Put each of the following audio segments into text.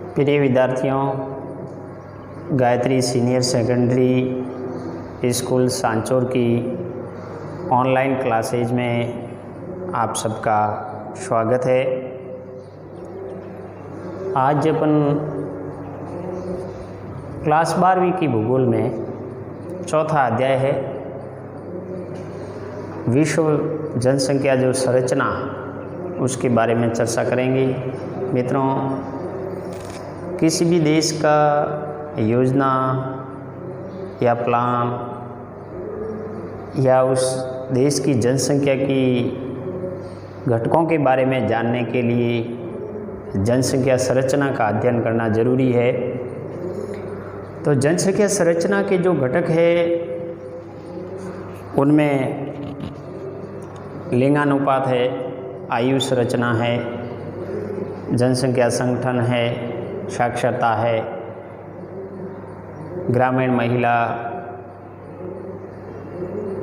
प्रिय विद्यार्थियों, Gayatri senior secondary school Sanchore की ऑनलाइन क्लासेज में आप सबका स्वागत है। आज अपन क्लास 12वीं की भूगोल में चौथा अध्याय है विश्व जनसंख्या जो संरचना उसके बारे में चर्चा करेंगे। मित्रों, किसी भी देश का योजना या प्लान या उस देश की जनसंख्या की घटकों के बारे में जानने के लिए जनसंख्या संरचना का अध्ययन करना जरूरी है। तो जनसंख्या संरचना के जो घटक है उनमें लिंगानुपात है, आयु संरचना है, जनसंख्या संगठन है, साक्षरता है, ग्रामीण महिला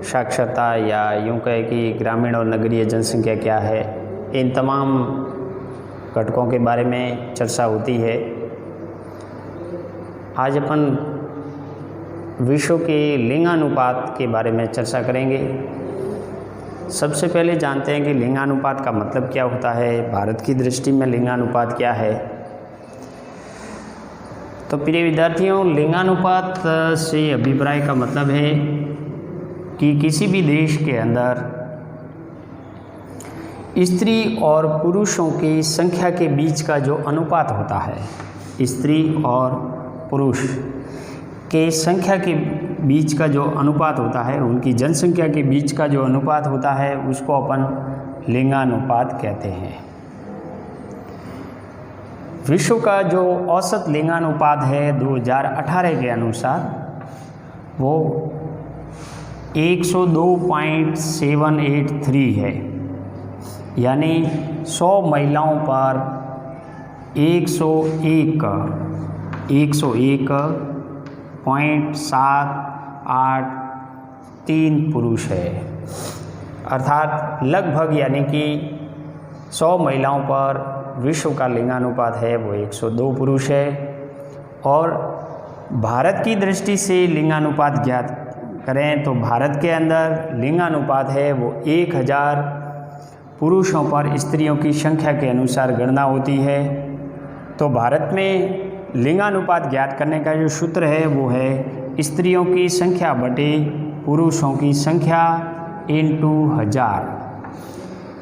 साक्षरता या यूँ कहे कि ग्रामीण और नगरीय जनसंख्या क्या है, इन तमाम घटकों के बारे में चर्चा होती है। आज अपन विश्व के लिंगानुपात के बारे में चर्चा करेंगे। सबसे पहले जानते हैं कि लिंगानुपात का मतलब क्या होता है, भारत की दृष्टि में लिंगानुपात क्या है। तो प्रिय विद्यार्थियों, लिंगानुपात से अभिप्राय का मतलब है कि किसी भी देश के अंदर स्त्री और पुरुषों की संख्या के बीच का जो अनुपात होता है, स्त्री और पुरुष के संख्या के बीच का जो अनुपात होता है, उनकी जनसंख्या के बीच का जो अनुपात होता है, उसको अपन लिंगानुपात कहते हैं। विश्व का जो औसत लिंगानुपात है 2018 के अनुसार वो 102.783 है, यानी 100 महिलाओं पर 101.783 पुरुष है। अर्थात लगभग यानी कि 100 महिलाओं पर विश्व का लिंगानुपात है वो 102 पुरुष है। और भारत की दृष्टि से लिंगानुपात ज्ञात करें तो भारत के अंदर लिंगानुपात है वो 1000 पुरुषों पर स्त्रियों की संख्या के अनुसार गणना होती है। तो भारत में लिंगानुपात ज्ञात करने का जो सूत्र है वो है स्त्रियों की संख्या बटे पुरुषों की संख्या इंटू 1000,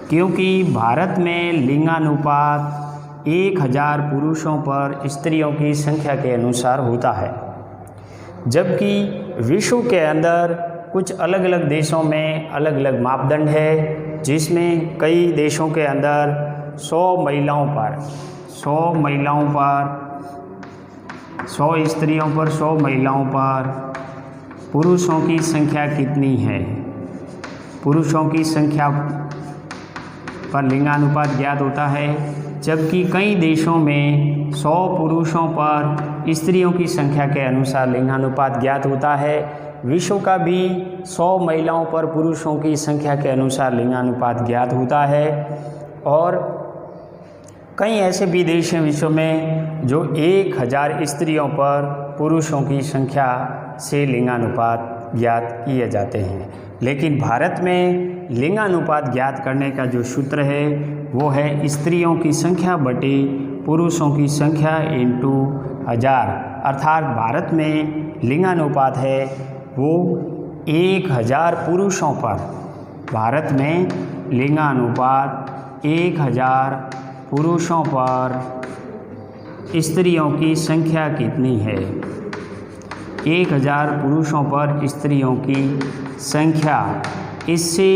क्योंकि भारत में लिंगानुपात 1000 पुरुषों पर स्त्रियों की संख्या के अनुसार होता है, जबकि विश्व के अंदर कुछ अलग अलग देशों में अलग अलग मापदंड है, जिसमें कई देशों के अंदर 100 स्त्रियों पर 100 महिलाओं पर पुरुषों की संख्या कितनी है, पुरुषों की संख्या पर लिंगानुपात ज्ञात होता है। जबकि कई देशों में 100 पुरुषों पर स्त्रियों की संख्या के अनुसार लिंगानुपात ज्ञात होता है। विश्व का भी 100 महिलाओं पर पुरुषों की संख्या के अनुसार लिंगानुपात ज्ञात होता है। और कई ऐसे भी देश हैं विश्व में जो 1000 स्त्रियों पर पुरुषों की संख्या से लिंगानुपात ज्ञात किए जाते हैं। लेकिन भारत में लिंगानुपात ज्ञात करने का जो सूत्र है वो है स्त्रियों की संख्या बटे पुरुषों की संख्या इंटू 1000। अर्थात भारत में लिंगानुपात है वो 1000 पुरुषों पर, भारत में लिंगानुपात 1000 पुरुषों पर स्त्रियों की संख्या कितनी है, 1000 पुरुषों पर स्त्रियों की संख्या, इससे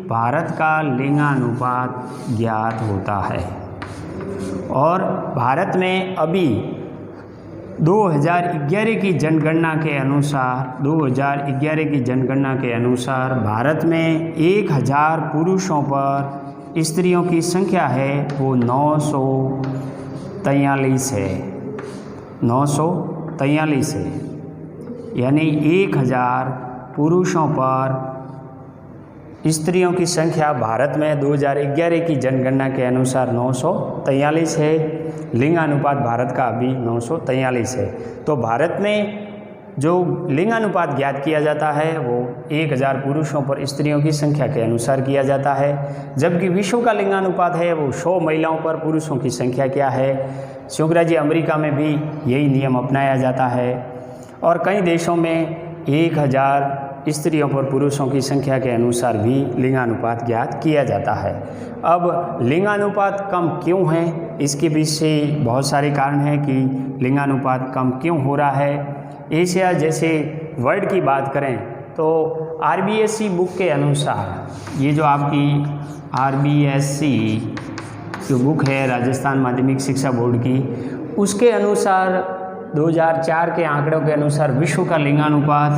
भारत का लिंगानुपात ज्ञात होता है। और भारत में अभी 2011 की जनगणना के अनुसार भारत में 1000 पुरुषों पर स्त्रियों की संख्या है वो 943 है, 943 है, यानी 1000 पुरुषों पर स्त्रियों की संख्या भारत में 2011 की जनगणना के अनुसार 943 है। लिंगानुपात भारत का अभी 943 है। तो भारत में जो लिंगानुपात ज्ञात किया जाता है वो 1000 पुरुषों पर स्त्रियों की संख्या के अनुसार किया जाता है, जबकि विश्व का लिंगानुपात है वो 100 महिलाओं पर पुरुषों की संख्या क्या है। संयुक्त राज्य अमेरिका में भी यही नियम अपनाया जाता है और कई देशों में 1000 स्त्रियों पर पुरुषों की संख्या के अनुसार भी लिंगानुपात ज्ञात किया जाता है। अब लिंगानुपात कम क्यों है, इसके पीछे बहुत सारे कारण हैं कि लिंगानुपात कम क्यों हो रहा है। एशिया जैसे वर्ल्ड की बात करें तो RBSC बुक के अनुसार, ये जो आपकी RBSC जो बुक है राजस्थान माध्यमिक शिक्षा बोर्ड की, उसके अनुसार 2004 के आंकड़ों के अनुसार विश्व का लिंगानुपात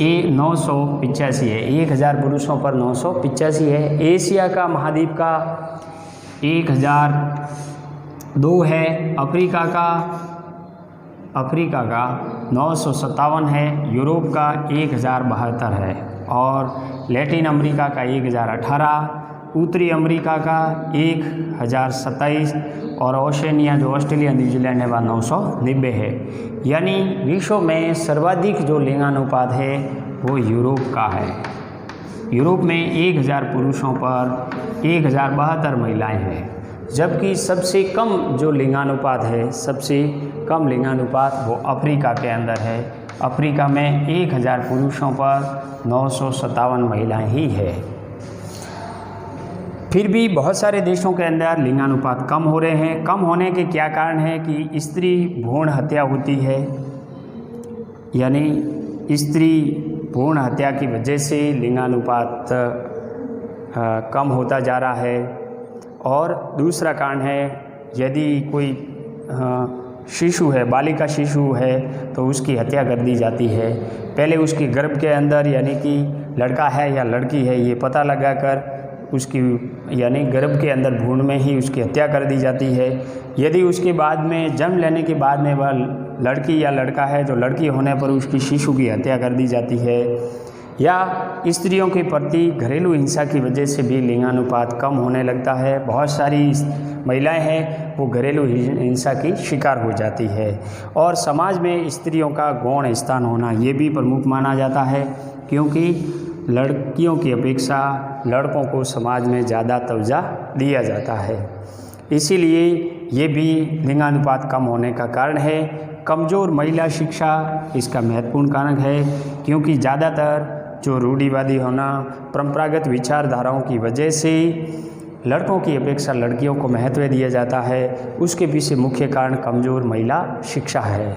985 है। 1000 पुरुषों पर 985 है। एशिया का महाद्वीप का 1002 है। अफ्रीका का 957 है। यूरोप का 1072 है और लैटिन अमेरिका का 1018, उत्तरी अमेरिका का 1027 और ओशनिया जो ऑस्ट्रेलिया न्यूजीलैंड है वह 990 है। यानी विश्व में सर्वाधिक जो लिंगानुपात है वो यूरोप का है। यूरोप में 1000 पुरुषों पर 1072 महिलाएं हैं, जबकि सबसे कम जो लिंगानुपात है, सबसे कम लिंगानुपात वो अफ्रीका के अंदर है। अफ्रीका में 1000 पुरुषों पर 957 महिलाएं ही है। फिर भी बहुत सारे देशों के अंदर लिंगानुपात कम हो रहे हैं। कम होने के क्या कारण है कि स्त्री भ्रूण हत्या होती है, यानी स्त्री भ्रूण हत्या की वजह से लिंगानुपात कम होता जा रहा है। और दूसरा कारण है, यदि कोई शिशु है, बालिका शिशु है, तो उसकी हत्या कर दी जाती है। पहले उसके गर्भ के अंदर यानी कि लड़का है या लड़की है ये पता लगाकर उसकी यानी गर्भ के अंदर भ्रूण में ही उसकी हत्या कर दी जाती है। यदि उसके बाद में जन्म लेने के बाद में वह लड़की या लड़का है तो लड़की होने पर उसकी शिशु की हत्या कर दी जाती है। या स्त्रियों के प्रति घरेलू हिंसा की वजह से भी लिंगानुपात कम होने लगता है। बहुत सारी महिलाएं हैं वो घरेलू हिंसा की शिकार हो जाती है। और समाज में स्त्रियों का गौण स्थान होना ये भी प्रमुख माना जाता है, क्योंकि लड़कियों की अपेक्षा लड़कों को समाज में ज़्यादा तवज्जो दिया जाता है। इसीलिए ये भी लिंगानुपात कम होने का कारण है। कमज़ोर महिला शिक्षा इसका महत्वपूर्ण कारण है, क्योंकि ज़्यादातर जो रूढ़िवादी होना, परंपरागत विचारधाराओं की वजह से लड़कों की अपेक्षा लड़कियों को महत्व दिया जाता है। उसके पीछे मुख्य कारण कमज़ोर महिला शिक्षा है।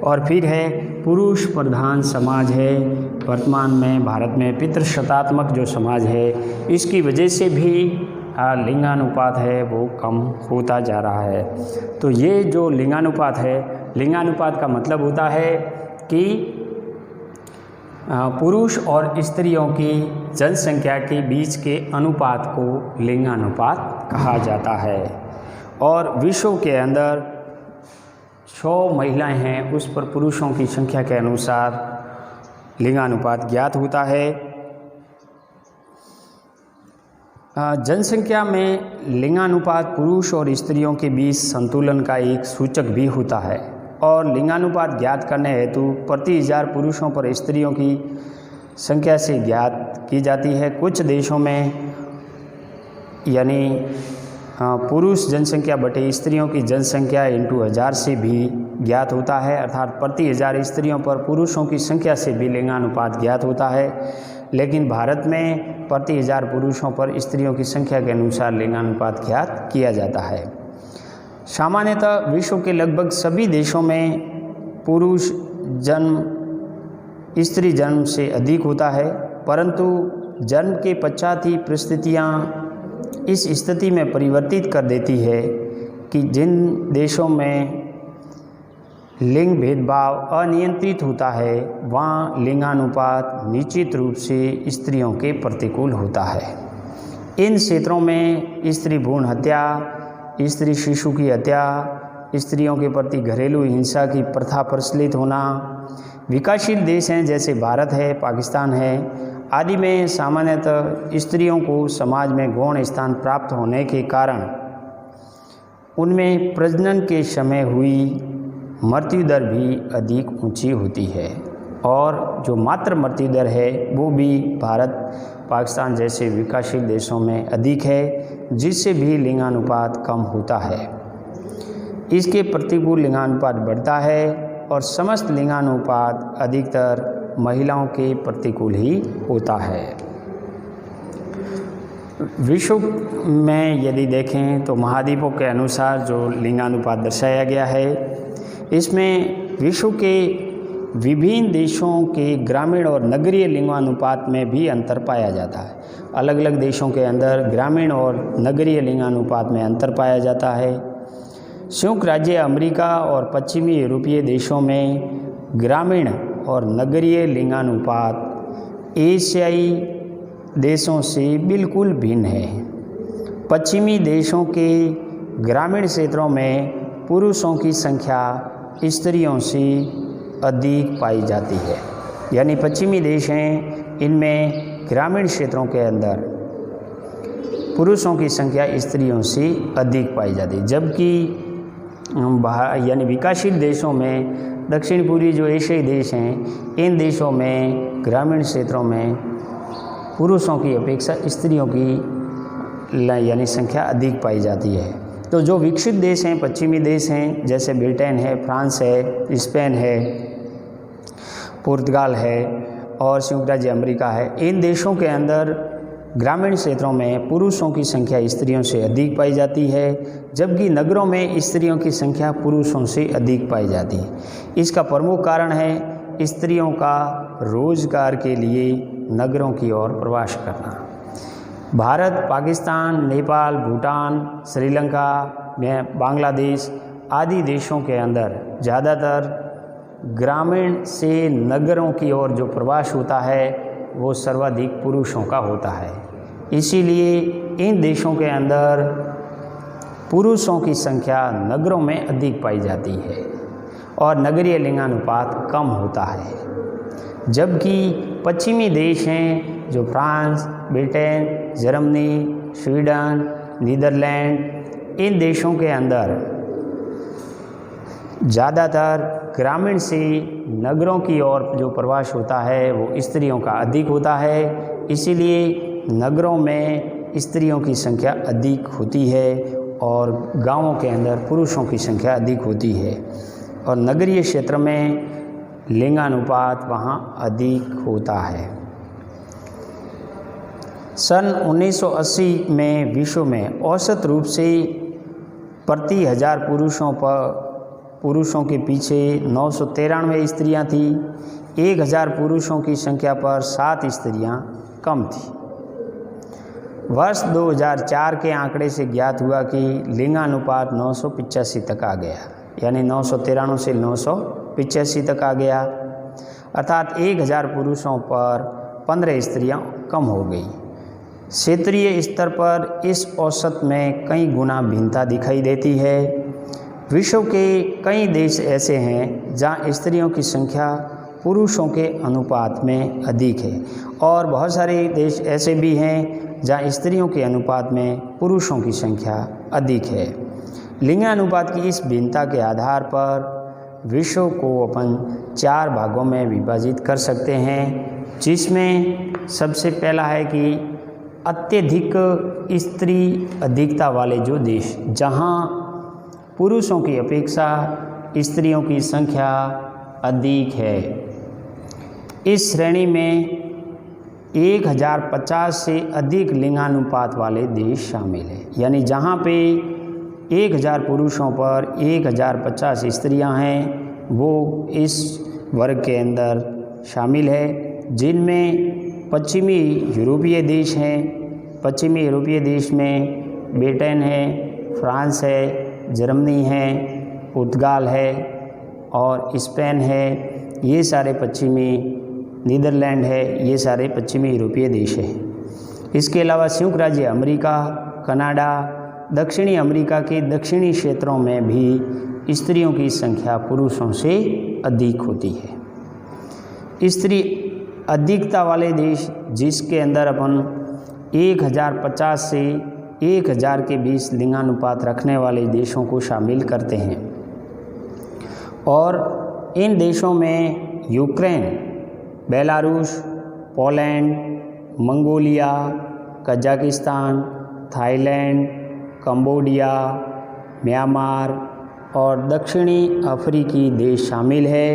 और फिर है पुरुष प्रधान समाज है। वर्तमान में भारत में पितृसत्तात्मक जो समाज है, इसकी वजह से भी लिंगानुपात है वो कम होता जा रहा है। तो ये जो लिंगानुपात है, लिंगानुपात का मतलब होता है कि पुरुष और स्त्रियों की जनसंख्या के बीच के अनुपात को लिंगानुपात कहा जाता है। और विश्व के अंदर 100 महिलाएं हैं, उस पर पुरुषों की संख्या के अनुसार लिंगानुपात ज्ञात होता है। जनसंख्या में लिंगानुपात पुरुष और स्त्रियों के बीच संतुलन का एक सूचक भी होता है। और लिंगानुपात ज्ञात करने हेतु प्रति 1000 पुरुषों पर स्त्रियों की संख्या से ज्ञात की जाती है। कुछ देशों में यानी पुरुष जनसंख्या बटे स्त्रियों की जनसंख्या इंटू 1000 से भी ज्ञात होता है, अर्थात प्रति 1000 स्त्रियों पर पुरुषों की संख्या से भी लिंगानुपात ज्ञात होता है। लेकिन भारत में प्रति 1000 पुरुषों पर स्त्रियों की संख्या के अनुसार लिंगानुपात ज्ञात किया जाता है। सामान्यतः विश्व के लगभग सभी देशों में पुरुष जन्म स्त्री जन्म से अधिक होता है, परंतु जन्म के पश्चात ही परिस्थितियाँ इस स्थिति में परिवर्तित कर देती है कि जिन देशों में लिंग भेदभाव अनियंत्रित होता है वहाँ लिंगानुपात निश्चित रूप से स्त्रियों के प्रतिकूल होता है। इन क्षेत्रों में स्त्री भ्रूण हत्या, स्त्री शिशु की हत्या, स्त्रियों के प्रति घरेलू हिंसा की प्रथा प्रचलित होना विकासशील देश हैं जैसे भारत है, पाकिस्तान है, आदि में सामान्यतः स्त्रियों को समाज में गौण स्थान प्राप्त होने के कारण उनमें प्रजनन के समय हुई मृत्यु दर भी अधिक ऊंची होती है और जो मातृ मृत्यु दर है वो भी भारत पाकिस्तान जैसे विकासशील देशों में अधिक है, जिससे भी लिंगानुपात कम होता है। इसके प्रतिकूल लिंगानुपात बढ़ता है और समस्त लिंगानुपात अधिकतर महिलाओं के प्रतिकूल ही होता है। विश्व में यदि देखें तो महाद्वीपों के अनुसार जो लिंगानुपात दर्शाया गया है, इसमें विश्व के विभिन्न देशों के ग्रामीण और नगरीय लिंगानुपात में भी अंतर पाया जाता है। अलग अलग देशों के अंदर ग्रामीण और नगरीय लिंगानुपात में अंतर पाया जाता है। संयुक्त राज्य अमेरिका और पश्चिमी यूरोपीय देशों में ग्रामीण और नगरीय लिंगानुपात एशियाई देशों से बिल्कुल भिन्न है। पश्चिमी देशों के ग्रामीण क्षेत्रों में पुरुषों की संख्या स्त्रियों से अधिक पाई जाती है। यानी पश्चिमी देश हैं, इनमें ग्रामीण क्षेत्रों के अंदर पुरुषों की संख्या स्त्रियों से अधिक पाई जाती है, जबकि यानी विकासशील देशों में दक्षिण पूर्वी जो एशियाई देश हैं, इन देशों में ग्रामीण क्षेत्रों में पुरुषों की अपेक्षा स्त्रियों की यानी संख्या अधिक पाई जाती है। तो जो विकसित देश हैं, पश्चिमी देश हैं, जैसे ब्रिटेन है, फ्रांस है, स्पेन है, पुर्तगाल है और संयुक्त राज्य अमेरिका है, इन देशों के अंदर ग्रामीण क्षेत्रों में पुरुषों की संख्या स्त्रियों से अधिक पाई जाती है, जबकि नगरों में स्त्रियों की संख्या पुरुषों से अधिक पाई जाती है। इसका प्रमुख कारण है स्त्रियों का रोजगार के लिए नगरों की ओर प्रवास करना। भारत, पाकिस्तान, नेपाल, भूटान, श्रीलंका, बांग्लादेश आदि देशों के अंदर ज़्यादातर ग्रामीण से नगरों की ओर जो प्रवास होता है वो सर्वाधिक पुरुषों का होता है। इसीलिए इन देशों के अंदर पुरुषों की संख्या नगरों में अधिक पाई जाती है और नगरीय लिंगानुपात कम होता है, जबकि पश्चिमी देश हैं जो France, Britain, Germany, Sweden, Netherland, इन देशों के अंदर ज़्यादातर ग्रामीण से नगरों की ओर जो प्रवास होता है वो स्त्रियों का अधिक होता है। इसीलिए नगरों में स्त्रियों की संख्या अधिक होती है और गांवों के अंदर पुरुषों की संख्या अधिक होती है और नगरीय क्षेत्र में लिंगानुपात वहाँ अधिक होता है। सन 1980 में विश्व में औसत रूप से प्रति 1000 पुरुषों के पीछे 993 स्त्रियां थीं। 1000 पुरुषों की संख्या पर 7 स्त्रियां कम थीं। वर्ष 2004 के आंकड़े से ज्ञात हुआ कि लिंगानुपात 985 तक आ गया, यानी 993 से 985 तक आ गया, अर्थात 1000 पुरुषों पर 15 स्त्रियां कम हो गई। क्षेत्रीय स्तर पर इस औसत में कई गुना भिन्नता दिखाई देती है। विश्व के कई देश ऐसे हैं जहां स्त्रियों की संख्या पुरुषों के अनुपात में अधिक है और बहुत सारे देश ऐसे भी हैं जहां स्त्रियों के अनुपात में पुरुषों की संख्या अधिक है। लिंगानुपात की इस भिन्नता के आधार पर विश्व को अपन 4 भागों में विभाजित कर सकते हैं, जिसमें सबसे पहला है कि अत्यधिक स्त्री अधिकता वाले जो देश, जहां पुरुषों की अपेक्षा स्त्रियों की संख्या अधिक है। इस श्रेणी में 1050 से अधिक लिंगानुपात वाले देश शामिल हैं, यानी जहाँ पे 1000 पुरुषों पर 1050 स्त्रियां हैं, वो इस वर्ग के अंदर शामिल है, जिनमें पश्चिमी यूरोपीय देश हैं। पश्चिमी यूरोपीय देश में ब्रिटेन है, फ्रांस है, जर्मनी है, पुर्तगाल है और स्पेन है, ये सारे पश्चिमी, नीदरलैंड है, ये सारे पश्चिमी यूरोपीय देश हैं। इसके अलावा संयुक्त राज्य अमेरिका, कनाडा, दक्षिणी अमेरिका के दक्षिणी क्षेत्रों में भी स्त्रियों की संख्या पुरुषों से अधिक होती है। स्त्री अधिकता वाले देश जिसके अंदर अपन 1050 से 1000 के बीच लिंगानुपात रखने वाले देशों को शामिल करते हैं। और इन देशों में Ukraine, Belarus, Poland, Mongolia, Kazakhstan, Thailand, Cambodia, Myanmar और दक्षिणी अफ्रीकी देश शामिल है,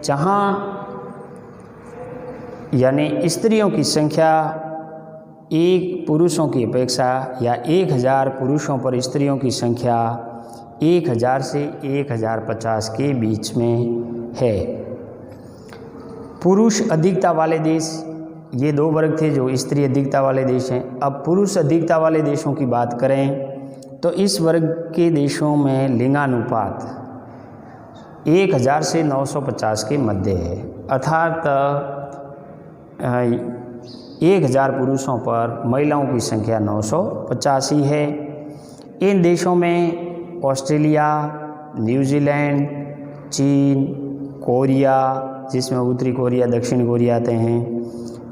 जहां यानी स्त्रियों की संख्या एक पुरुषों की अपेक्षा या 1000 पुरुषों पर स्त्रियों की संख्या 1000 से 1050 के बीच में है। पुरुष अधिकता वाले देश, ये 2 वर्ग थे जो स्त्री अधिकता वाले देश हैं। अब पुरुष अधिकता वाले देशों की बात करें तो इस वर्ग के देशों में लिंगानुपात 1000 से 950 के मध्य है, अर्थात 1000 पुरुषों पर महिलाओं की संख्या 985 है। इन देशों में ऑस्ट्रेलिया, न्यूजीलैंड, चीन, कोरिया जिसमें उत्तरी कोरिया, दक्षिण कोरिया आते हैं,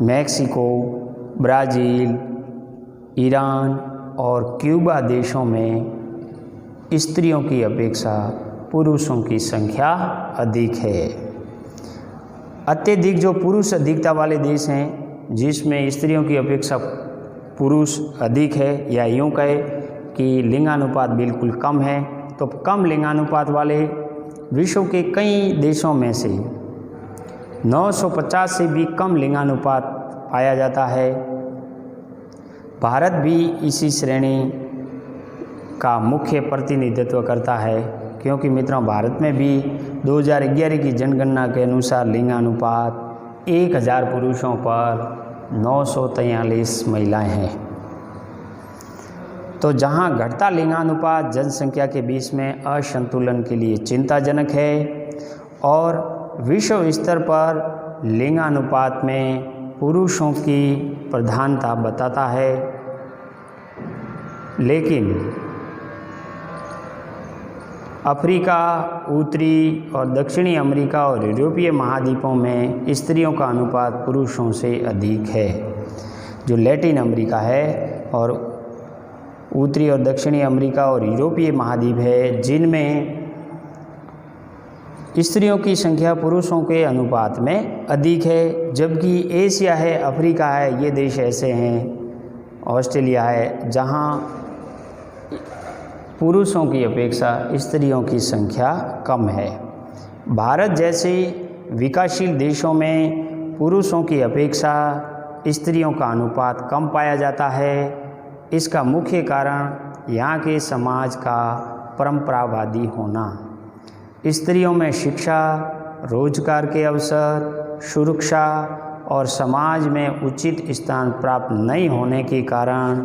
मैक्सिको, ब्राज़ील, ईरान और क्यूबा देशों में स्त्रियों की अपेक्षा पुरुषों की संख्या अधिक है। अत्यधिक जो पुरुष अधिकता वाले देश हैं जिसमें स्त्रियों की अपेक्षा पुरुष अधिक है, या यूँ कहे कि लिंगानुपात बिल्कुल कम है, तो कम लिंगानुपात वाले विश्व के कई देशों में से 950 से भी कम लिंगानुपात पाया जाता है। भारत भी इसी श्रेणी का मुख्य प्रतिनिधित्व करता है, क्योंकि मित्रों भारत में भी 2011 की जनगणना के अनुसार लिंगानुपात 1000 पुरुषों पर 943 महिलाएं हैं। तो जहां घटता लिंगानुपात जनसंख्या के बीच में असंतुलन के लिए चिंताजनक है और विश्व स्तर पर लिंगानुपात में पुरुषों की प्रधानता बताता है, लेकिन अफ्रीका, उत्तरी और दक्षिणी अमेरिका और यूरोपीय महाद्वीपों में स्त्रियों का अनुपात पुरुषों से अधिक है। जो लैटिन अमेरिका है और उत्तरी और दक्षिणी अमेरिका और यूरोपीय महाद्वीप है, जिनमें स्त्रियों की संख्या पुरुषों के अनुपात में अधिक है, जबकि एशिया है, अफ्रीका है, ये देश ऐसे हैं, ऑस्ट्रेलिया है, जहां पुरुषों की अपेक्षा स्त्रियों की संख्या कम है। भारत जैसे विकासशील देशों में पुरुषों की अपेक्षा स्त्रियों का अनुपात कम पाया जाता है। इसका मुख्य कारण यहाँ के समाज का परंपरावादी होना, स्त्रियों में शिक्षा, रोजगार के अवसर, सुरक्षा और समाज में उचित स्थान प्राप्त नहीं होने के कारण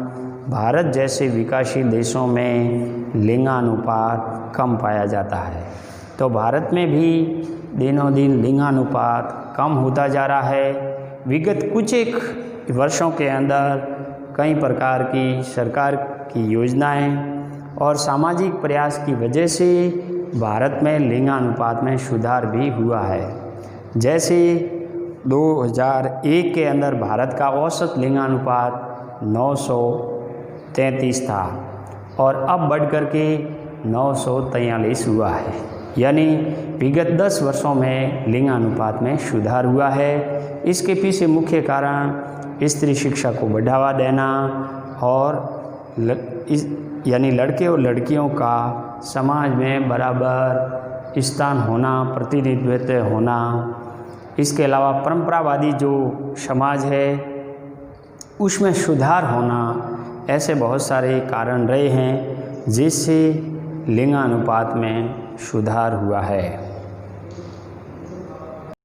भारत जैसे विकासशील देशों में लिंगानुपात कम पाया जाता है। तो भारत में भी दिनों दिन लिंगानुपात कम होता जा रहा है। विगत कुछ एक वर्षों के अंदर कई प्रकार की सरकार की योजनाएं और सामाजिक प्रयास की वजह से भारत में लिंगानुपात में सुधार भी हुआ है। जैसे 2001 के अंदर भारत का औसत लिंगानुपात 933 था और अब बढ़कर के 943 हुआ है, यानी विगत 10 वर्षों में लिंगानुपात में सुधार हुआ है। इसके पीछे मुख्य कारण स्त्री शिक्षा को बढ़ावा देना और यानी लड़के और लड़कियों का समाज में बराबर स्थान होना, प्रतिनिधित्व होना। इसके अलावा परंपरावादी जो समाज है उसमें सुधार होना, ऐसे बहुत सारे कारण रहे हैं जिससे लिंगानुपात में सुधार हुआ है।